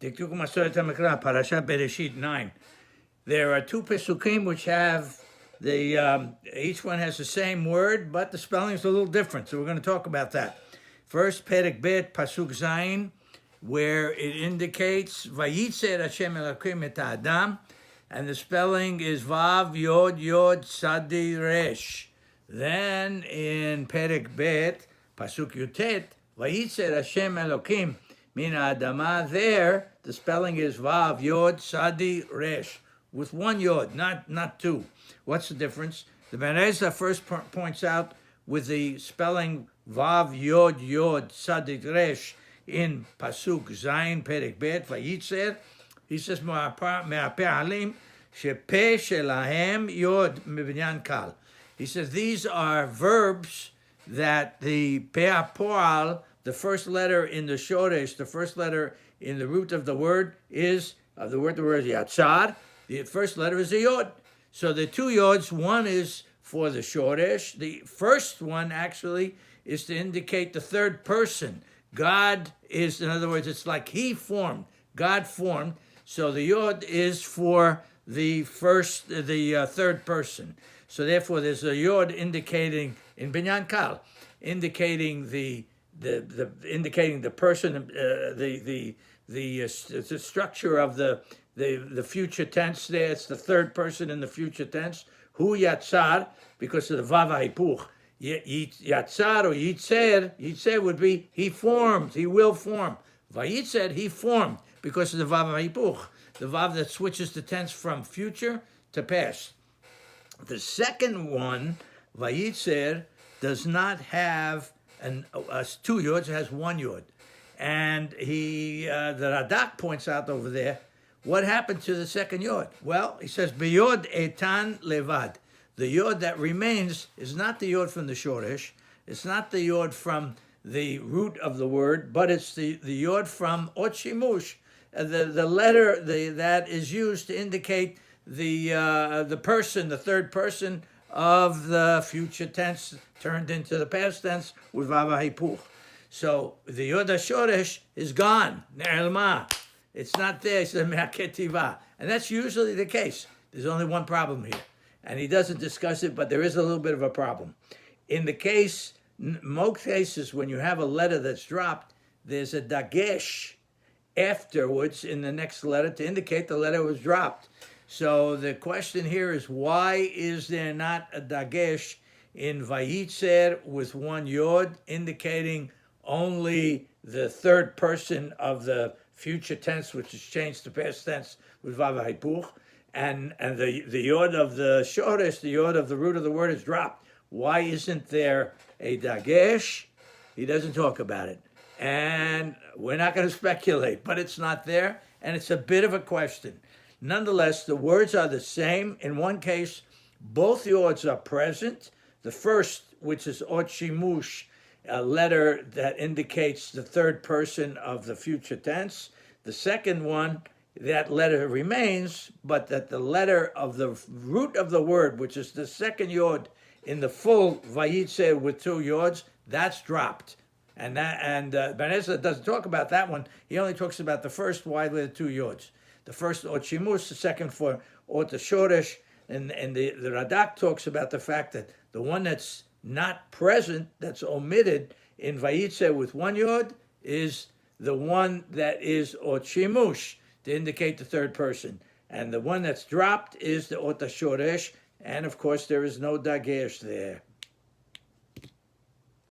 Diktuk Masoret HaMikra, Parashat Beresheet 9. There are two Pesukim which have each one has the same word, but the spelling is a little different. So we're going to talk about that. First, Perek Bet, Pasuk Zayin, where it indicates Vayitzer Hashem Elokim et Adam, and the spelling is Vav Yod Yod Sadi Resh. Then in Perek Bet, Pasuk Yutet, Vayitzer Hashem Elokim min Adama. There, the spelling is Vav Yod Sadi Resh, with one Yod, not two. What's the difference? The Beresheet first points out with the spelling Vav Yod Yod Sadi Resh in Pasuk Zayin Perek Bet Vayitzer. He says Me'ape'alim shepe shelahem Yod mebinyan kal. He says these are verbs that the pe'apoal, the first letter in the shoresh, the first letter in the root of the word is the word yatzar. The first letter is a yod. So the two yods, one is for the shoresh. The first one actually is to indicate the third person. God is, in other words, it's like he formed, God formed. So the yod is for the third person. So therefore, there's a yod indicating in binyan kal, indicating the person, the structure of the future tense. There, it's the third person in the future tense. Hu yatzar, because of the vav haipuch. Yatzar or yitzer would be he formed, he will form. Vayitzer, he formed, because of the vav haipuch, the vav that switches the tense from future to past. The second one, Vayitzer, does not have two yods, it has one yod. And the Radak points out over there, what happened to the second yod? Well, he says, B'yod etan levad. The yod that remains is not the yod from the shoresh, it's not the yod from the root of the word, but it's the yod from ot shimush, the letter that is used to indicate the person, the third person of the future tense turned into the past tense with vav haipuch. So the yod shoresh is gone, ne'elma. It's not there. He says me'aketiva, and that's usually the case. There's only one problem here, and he doesn't discuss it, but there is a little bit of a problem. In the case, most cases, when you have a letter that's dropped, there's a dagesh afterwards in the next letter to indicate the letter was dropped. So the question here is, why is there not a dagesh in Vayitzer with one yod, indicating only the third person of the future tense, which is changed to past tense with vav haipuch, and the yod of the shoresh, the yod of the root of the word is dropped. Why isn't there a dagesh? He doesn't talk about it. And we're not going to speculate, but it's not there, and it's a bit of a question. Nonetheless, the words are the same. In one case, both yods are present. The first, which is ot shimush, a letter that indicates the third person of the future tense. The second one, that letter remains, but that the letter of the root of the word, which is the second yod in the full Vayitzer with two yods, that's dropped. And Beresheet doesn't talk about that one. He only talks about the first, why with the two yods. The first ot shimush, the second for ot shoresh, and the Radak talks about the fact that the one that's not present, that's omitted in Vayitzer with one yod, is the one that is ot shimush, to indicate the third person. And the one that's dropped is the ot shoresh, and of course there is no dagesh there.